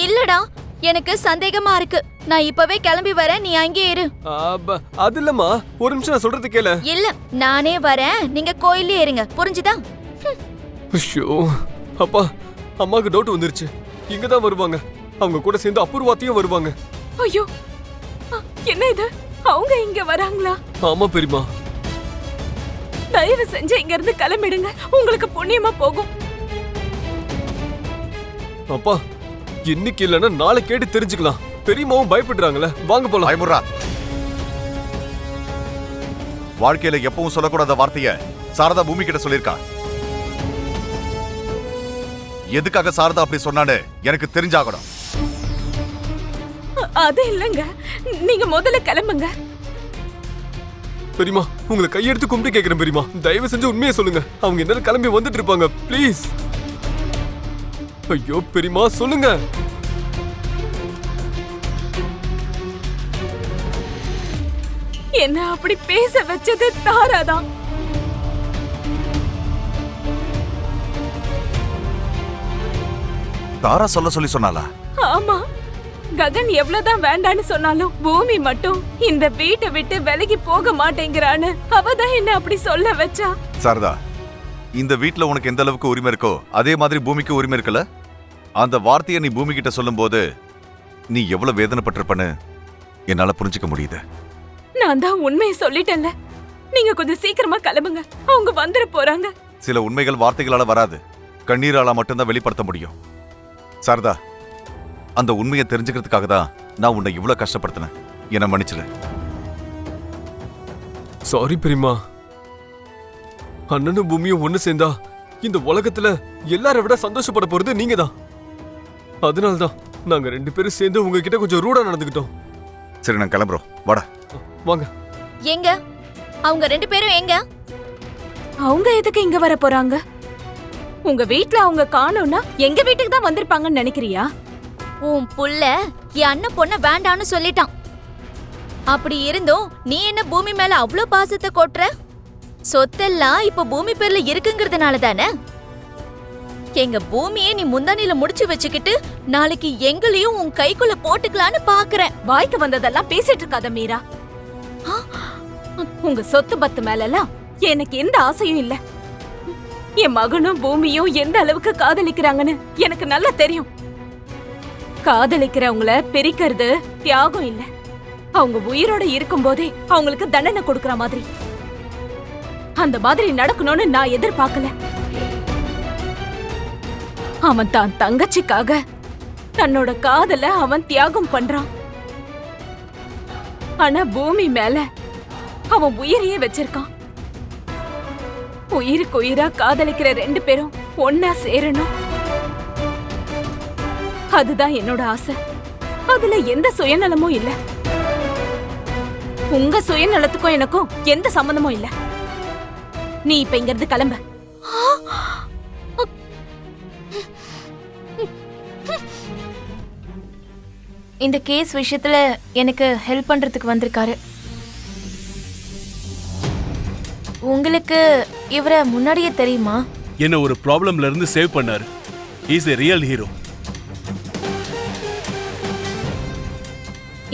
இல்லடா, எனக்கு சந்தேகமா இருக்கு. நான் இப்பவே கிளம்பி வரேன், நீ அங்கேயே இரு. அது இல்லம்மா, ஒரு நிமிஷம் நான் சொல்றது கேளு. இல்ல, நானே வரேன், நீங்க கோயிலே இருங்க, புரிஞ்சுதா? ஐயோ அப்பா, அம்மாக்கு டவுட் வந்துருச்சு. இங்கதான் வருவாங்க, அவங்க கூட சேர்ந்து அபூர்வாத்தையும் வருவாங்க. ஐயோ, என்ன இது? அவங்க இங்க வராங்களா? ஆமா பெரியமா. தயவு செஞ்சு இங்க இருந்து கிளம்பிடுங்க, உங்களுக்கு புண்ணியமா போகும். அப்பா, இன்னைக்கு இல்லன்னா நாளை கேட்டு தெரிஞ்சுக்கலாம். பெரியமாவும் பயப்படுறாங்கல்ல, வாங்க போலாம். பயமுறா. வாழ்க்கையில எப்பவும் சொல்லக்கூடாத வார்த்தைய சாரதா பூமி கிட்ட சொல்லிருக்கா. எதுக்காக சாரதா அப்படி சொன்னான்னு எனக்கு தெரிஞ்சாகணும். அது இல்லங்க, நீங்க முதல்ல கிளம்புங்க. பெரியமா, உங்களை கையெடுத்து கும்பிட்டு கேக்குறேன் பெரியமா, தயவு செஞ்சு உண்மையை சொல்லுங்க. அவங்க என்ன கிளம்பி வந்துட்டு இருப்பாங்க, ப்ளீஸ். ஐயோ பெரியமா, சொல்லுங்க. என்ன அப்படி பேச வச்சது தாராதான். தாரா சொல்ல சொல்லி சொன்னாலா? ஆமா, ககன் எவ்வளவுதான் வேண்டான்னு சொன்னாலும் பூமி மட்டும் இந்த வீட்டை விட்டு விலகி போக மாட்டேங்கிறான்னு அவதான் என்ன அப்படி சொல்ல வச்சா. சாரதா, இந்த வீட்ல உனக்கு எந்த அளவுக்கு உரிமை இருக்கோ அதே மாதிரி பூமிக்கு உரிமை இருக்குல்ல? அந்த வார்த்தையை நீ பூமி கிட்ட சொல்லும் போது நீ எவ்வளவு வேதனைப்பட்டிருப்பன்னு என்னால புரிஞ்சுக்க முடியுது. நான் தான் உண்மையை சொல்லிட்டேன்ல, நீங்க கொஞ்சம் சீக்கிரமா கிளம்புங்க, அவங்க வந்துட போறாங்க. சில உண்மைகள் வார்த்தைகளால வராது, கண்ணீரால மட்டும்தான் வெளிப்படுத்த முடியும். சாரதா, அந்த உண்மையை தெரிஞ்சுக்கிறதுக்காக தான் நான் உன்னை இவ்வளவு கஷ்டப்படுத்தினேன். என்ன மன்னிச்சிடு. சாரி பெரியமா. அண்ணனும் பூமியும் ஒண்ணு சேர்ந்தா இந்த உலகத்துல எல்லாரை விட சந்தோஷப்பட போறது நீங்க தான். அதனால்தான் நாங்க 2 பேரும் சேர்ந்து உங்ககிட்ட கொஞ்சம் ரூடா நடந்துக்கிட்டோம். சரி, நான் கிளம்புறோம், வாடா. வாங்க. எங்க அவங்க 2 பேரும் எங்க? அவங்க எதுக்கு இங்க வர போறாங்க? உங்க வீட்ல அவங்க காணோம்னா எங்க வீட்டுக்கு தான் வந்திருப்பாங்கன்னு நினைக்கிறியா? உன் புள்ள என் அண்ணன் பொண்ண வேண்டான்னு சொல்லிட்டான். அப்படி இருந்தும் நீ என்ன பூமி மேல அவ்ளோ பாசத்தை கொட்டுற? சொத்தெல்லாம் இப்ப பூமி பேர்ல இருக்குங்கிறதுனால தானே? எங்க பூமியை நீ முந்தானில முடிச்சு வச்சுக்கிட்டு நாளைக்கு எங்களையும் உன் கைக்குள்ள போட்டுக்கலான்னு பாக்குறேன். வாய்க்கு வந்ததெல்லாம் பேசிட்டு இருக்காத மீரா. உங்க சொத்து பத்து மேலலாம் எனக்கு எந்த ஆசையும் இல்ல. என் மகனும் பூமியும் எந்த அளவுக்கு காதலிக்கிறாங்கன்னு எனக்கு நல்லா தெரியும். காதலிக்கிறவங்கள பிரிக்கிறது தியாகம் இல்ல, அவங்க உயிரோட இருக்கும் போதே அவங்களுக்கு தண்டனை கொடுக்கற மாதிரி. அந்த மாதிரி நடக்கணும்னு நான் எதிர்பார்க்கல. அவன் தான் தங்கச்சிக்காக தன்னோட காதல அவன் தியாகம் பண்றான். ஆனா பூமி மேல அவன் உயிரையே வச்சிருக்கான். உயிருக்கு உயிரா காதலிக்கிற 2 பேரும் ஒன்னா சேரணும், அதுதான் என்னோட ஆசை. அதுல எந்த சுயநலமும் இல்ல. உங்க சுயநலத்துக்கும் எனக்கும் எந்த சம்பந்தமும் இல்ல. நீ இப்ப இங்க இருந்து கிளம்ப. இந்த கேஸ் விஷயத்துல எனக்கு ஹெல்ப் பண்றதுக்கு வந்திருக்காரு. உங்களுக்கு இவரை முன்னாடியே தெரியுமா? என்ன ஒரு ப்ராப்ளம்ல இருந்து சேவ் பண்ணாரு. Is a real hero.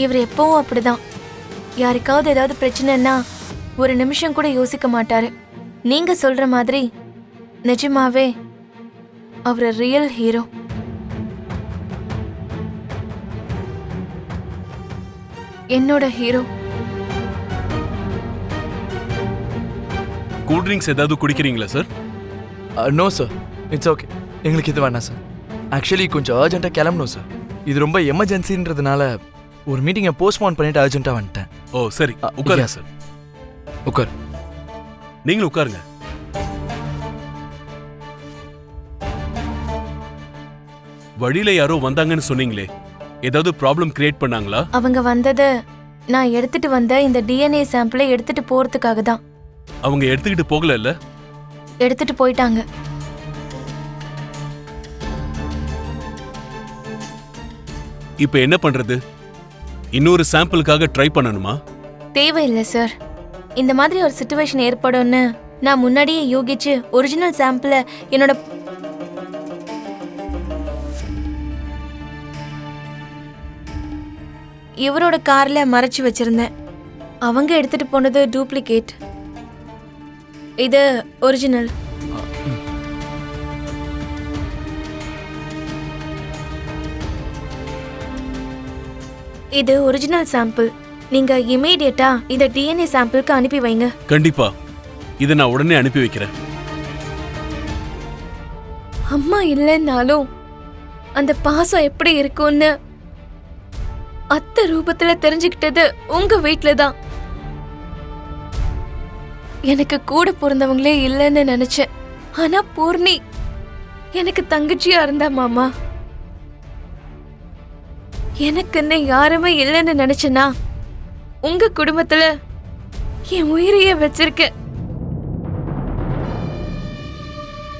இவர் எப்பவும் அப்படிதான். யாருக்காவது ஏதாவது பிரச்சனைன்னா ஒரு நிமிஷம் கூட யோசிக்க மாட்டாரு. நீங்க சொல்ற மாதிரி நிஜமாவே அவர் ரியல் ஹீரோ. என்னோட ஹீரோ. கூல் ட்ரிங்க்ஸ் ஏதாவது குடிக்கிறீங்களா sir? No sir, it's okay. எங்களுக்கு இது வேணாம் சார். ஆக்சுவலி கொஞ்சம் அர்ஜென்ட்டாக கிளம்பணும் சார். இது ரொம்ப எமர்ஜென்சின்றதுனால ஒரு மீட்டிங்கை போஸ்ட்போன் பண்ணிட்டு அர்ஜென்ட்டாக வந்துட்டேன். ஓ சரி, உட்காருங்க சார். உட்கார். நீங்களும் உட்காருங்க. வழியில யாரோ வந்தாங்கன்னு சொன்னீங்களே, ஏதாவது ப்ராப்ளம் கிரியேட் பண்ணாங்களா? அவங்க வந்தது நான் எடுத்துட்டு வந்த இந்த டிஎன்ஏ சாம்பிளை எடுத்துட்டு போறதுக்காக தான். அவங்க எடுத்துக்கிட்டு போகல இல்ல? எடுத்துட்டு போயிட்டாங்க. இப்ப என்ன பண்றது? இன்னொரு சாம்பிளுக்காக ட்ரை பண்ணணுமா? தேவையில்லை சார். இந்த மாதிரி ஒரு சிச்சுவேஷன் ஏற்படும்னு நான் முன்னாடியே யோகிச்சு ஒரிஜினல் சாம்பிளை என்னோட இவரோட கார்ல மறைச்சு வச்சிருந்தேன். அவங்க எடுத்துட்டு போனது டூப்ளிகேட். இது ஒரிஜினல். இது ஒரிஜினல் சாம்பிள். நீங்க இமீடியட்டா இத டிஎன்ஏ சாம்பிளுக்கு அனுப்பி வைங்க. கண்டிப்பா இதை நான் உடனே அனுப்பி வைக்கிறேன். அம்மா இல்லைன்னாலும் அந்த பாசம் எப்படி இருக்கும்னு அத்தை ரூபத்துல தெரிஞ்சுக்கிட்டது உங்க வீட்ல தான். எனக்கு கூட பிறந்தவங்களே இல்லைன்னு நினைச்சேன். ஆனா பூர்ணி எனக்கு தங்கச்சியா இருந்தா மாமா. எனக்குன்னு யாருமே இல்லைன்னு நினைச்சேனா உங்க குடும்பத்துல என் உயிரையே வச்சிருக்கேன்.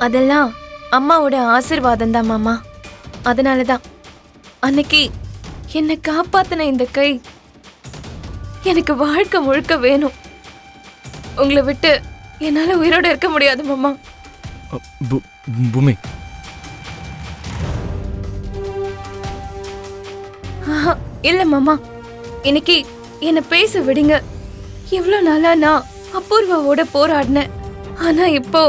அதெல்லாம் அம்மாவோட ஆசீர்வாதம் தான் மாமா. அதனாலதான் அன்னைக்கு என்னை காப்பாத்தின இந்த கை எனக்கு வாழ்க்கை முழுக்க வேணும். உங்களை விட்டு என்னால உயிரோட இருக்க முடியாது மாமா. பூமி, ஆஹா, இல்ல மாமா, இன்னைக்கு என்ன பேச விடுங்க. இவ்வளவு நாளா நான் அபூர்வாவோட போராடினேன். ஆனா இப்போ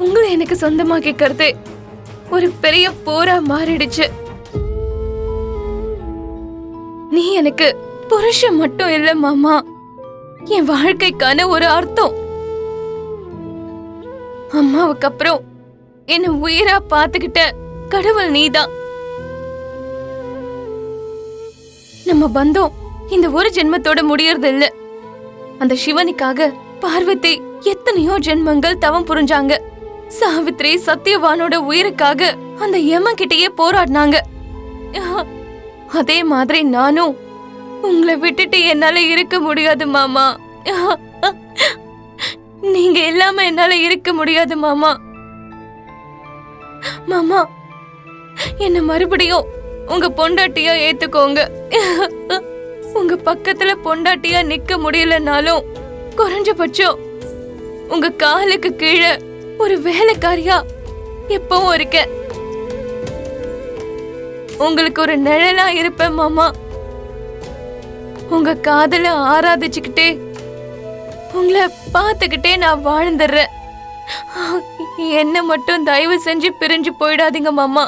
உங்களை எனக்கு சொந்தமாக்கிக்கிறதே ஒரு பெரிய போரா மாறிடுச்சு. நீ எனக்கு புருஷன் மட்டும் இல்ல மாமா, என் வாழ்க்கைக்கான ஒரு அர்த்தம். அம்மாவுக்கு அப்புறம் என்ன உயிரா பாத்துக்கிட்ட கடவுள் நீதான். நம்ம பந்தம் இந்த ஒரு ஜென்மத்தோட முடியறது இல்ல. அந்த சிவனுக்காக பார்வதி எத்தனையோ ஜென்மங்கள் தவம் புரிஞ்சாங்க. சாவித்ரி சத்யவானோட உயிருக்காக அந்த யமன் கிட்டயே போராடினாங்க. அதே மாதிரி நானும் உங்களை விட்டுட்டு என்னால இருக்க முடியாது மாமா. நீங்க இல்லாம என்னால இருக்க முடியாது மாமா. மாமா, என்ன மறுபடியும் உங்க பொண்டாட்டியா ஏத்துக்கோங்க. உங்க பக்கத்துல பொண்டாட்டியா நிக்க முடியலனாலும் குறைஞ்சபட்சம் உங்க காலுக்கு கீழே ஒரு வேலைக்காரியா எப்பவும் இருக்க. உங்களுக்கு ஒரு நிழலா இருப்பேன் மாமா. உங்க காதல ஆராதிச்சுக்கிட்டே உங்களை பார்த்துக்கிட்டே நான் வாழ்ந்துடுறேன். என்ன மட்டும் தயவு செஞ்சு பிரிஞ்சு போயிடாதீங்க மாமா.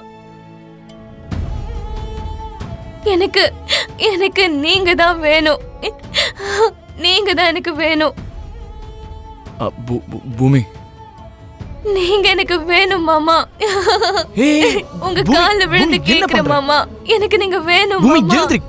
எனக்கு எனக்கு நீங்க தான் வேணும். நீங்க தான் எனக்கு வேணும். பூமி, நீங்க எனக்கு வேணும் மாமா. உங்க கால்ல விழுந்து கேக்குறேன் மாமா, எனக்கு நீங்க வேணும் பூமி, மாமா. எழுந்திரி.